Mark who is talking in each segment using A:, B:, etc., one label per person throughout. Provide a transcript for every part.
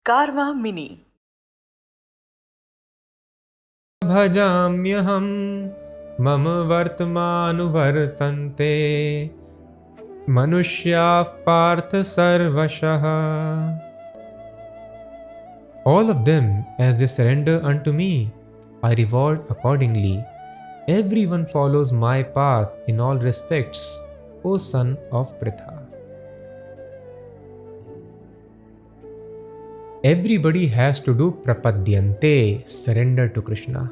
A: Karma Mini.
B: भजाम्यहं मम वर्तमानुवर्तन्ते मनुष्याः पार्थ सर्वशः. All of them, as they surrender unto me, I reward accordingly. Everyone follows my path in all respects, O son of Pritha. Everybody has to do prapadyante, surrender to Krishna.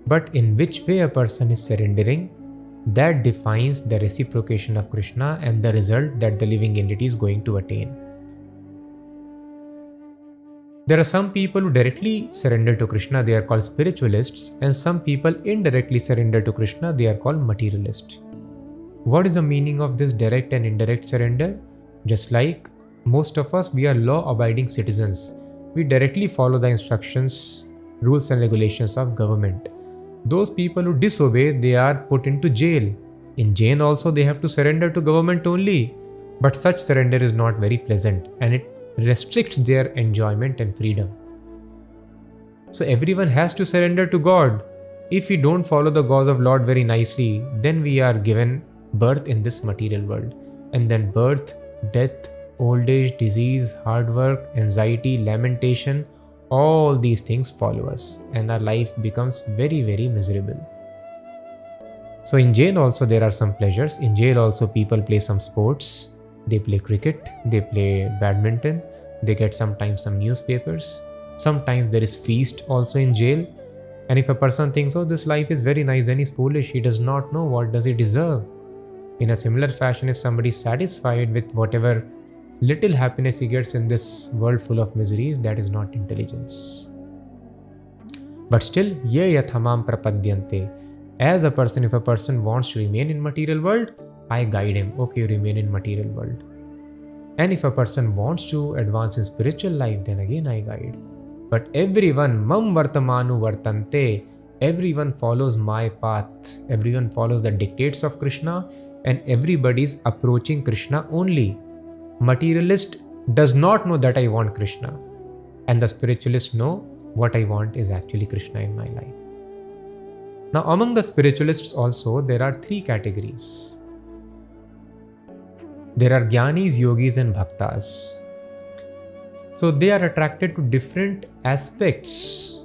B: But in which way a person is surrendering, that defines the reciprocation of Krishna and the result that the living entity is going to attain. There are some people who directly surrender to Krishna, they are called spiritualists, and some people indirectly surrender to Krishna, they are called materialists. What is the meaning of this direct and indirect surrender? Just like most of us, we are law-abiding citizens. We directly follow the instructions, rules and regulations of government. Those people who disobey, they are put into jail. In jail also, they have to surrender to government only. But such surrender is not very pleasant and it restricts their enjoyment and freedom. So everyone has to surrender to God. If we don't follow the laws of Lord very nicely, then we are given birth in this material world. And then birth, death, old age, disease, hard work, anxiety, lamentation, all these things follow us and our life becomes very, very miserable. So in jail also there are some pleasures. In jail also people play some sports. They play cricket, they play badminton, they get sometimes some newspapers. Sometimes there is feast also in jail. And if a person thinks, oh, this life is very nice, then he's foolish. He does not know what does he deserve. In a similar fashion, if somebody is satisfied with whatever little happiness he gets in this world full of miseries, that is not intelligence. But still, ye yathamam prapadyante. As a person, if a person wants to remain in material world, I guide him. Okay, you remain in material world. And if a person wants to advance in spiritual life, then again I guide. But everyone, mam vartamanu vartante, everyone follows my path. Everyone follows the dictates of Krishna and everybody is approaching Krishna only. Materialist does not know that I want Krishna. And the spiritualists know what I want is actually Krishna in my life. Now among the spiritualists also, there are three categories. There are Jnanis, Yogis and Bhaktas. So they are attracted to different aspects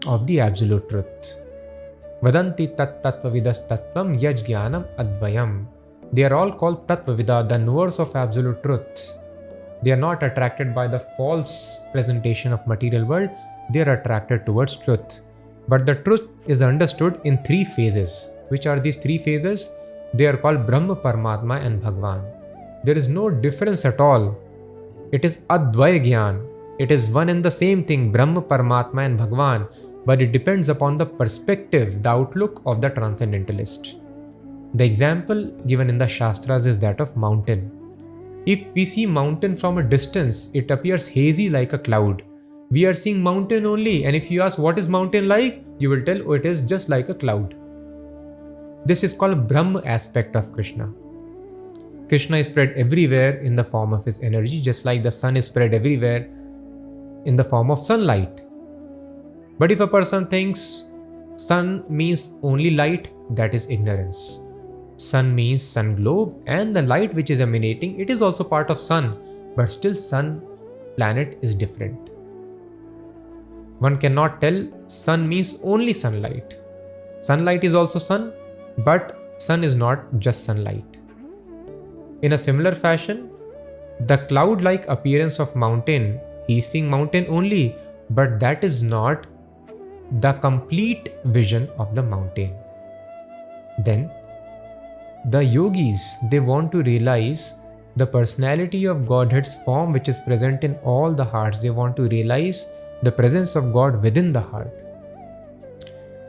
B: of the absolute truth. Vadanti tat tattvavidas tattvam yaj jnanam advayam. They are all called tattvavida, the knowers of absolute truth. They are not attracted by the false presentation of material world. They are attracted towards truth. But the truth is understood in three phases. Which are these three phases? They are called Brahma, Paramatma and Bhagwan. There is no difference at all. It is Advaya Gyan. It is one and the same thing, Brahma, Paramatma and Bhagwan. But it depends upon the perspective, the outlook of the transcendentalist. The example given in the Shastras is that of mountain. If we see mountain from a distance, it appears hazy like a cloud. We are seeing mountain only, and if you ask what is mountain like, you will tell, oh, it is just like a cloud. This is called Brahma aspect of Krishna. Krishna is spread everywhere in the form of his energy, just like the sun is spread everywhere in the form of sunlight. But if a person thinks sun means only light, that is ignorance. Sun means sun globe, and the light which is emanating, it is also part of sun, but still sun planet is different. One cannot tell sun means only sunlight. Sunlight is also sun, but sun is not just sunlight. In a similar fashion, the cloud-like appearance of mountain, he is seeing mountain only, but that is not the complete vision of the mountain. Then, the yogis, they want to realize the personality of Godhead's form which is present in all the hearts. They want to realize the presence of God within the heart.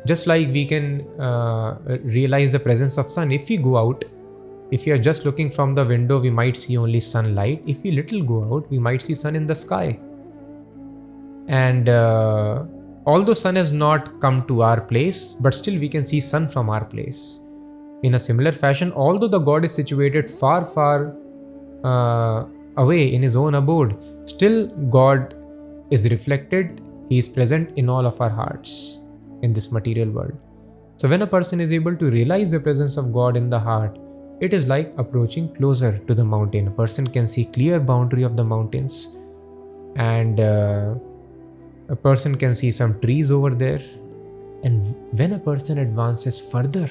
B: Just like we can realize the presence of sun. If we go out, if we are just looking from the window, we might see only sunlight. If we little go out, we might see sun in the sky. And although sun has not come to our place, but still we can see sun from our place. In a similar fashion, although the God is situated far, far away in his own abode, still God is reflected, He is present in all of our hearts in this material world. So when a person is able to realize the presence of God in the heart, it is like approaching closer to the mountain. A person can see clear boundary of the mountains, and a person can see some trees over there. And when a person advances further,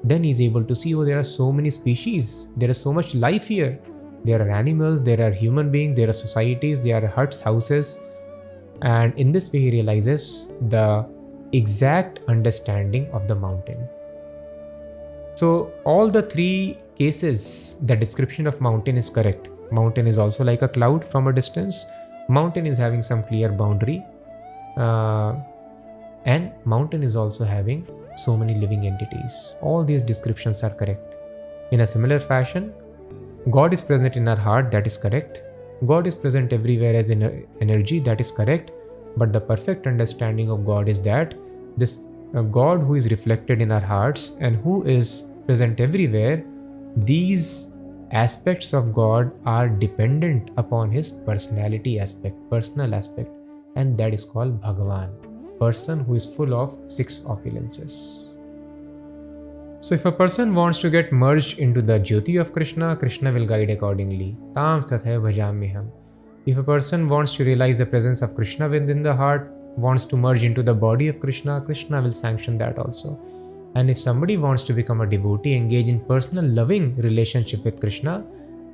B: then he is able to see, oh, there are so many species, there is so much life here. There are animals, there are human beings, there are societies, there are huts, houses. And in this way, he realizes the exact understanding of the mountain. So all the three cases, the description of mountain is correct. Mountain is also like a cloud from a distance. Mountain is having some clear boundary. And mountain is also having so many living entities. All these descriptions are correct. In a similar fashion, God is present in our heart, that is correct. God is present everywhere as energy, that is correct. But the perfect understanding of God is that this God who is reflected in our hearts and who is present everywhere, these aspects of God are dependent upon His personality aspect, personal aspect, and that is called Bhagavan, person who is full of 6 opulences. So if a person wants to get merged into the Jyoti of Krishna, Krishna will guide accordingly. Tam tathaiva bhajamyaham. If a person wants to realize the presence of Krishna within the heart, wants to merge into the body of Krishna, Krishna will sanction that also. And if somebody wants to become a devotee, engage in personal loving relationship with Krishna,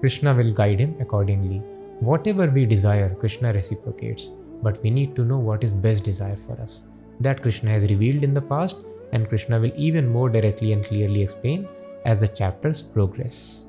B: Krishna will guide him accordingly. Whatever we desire, Krishna reciprocates. But we need to know what is best desire for us. That Krishna has revealed in the past, and Krishna will even more directly and clearly explain as the chapters progress.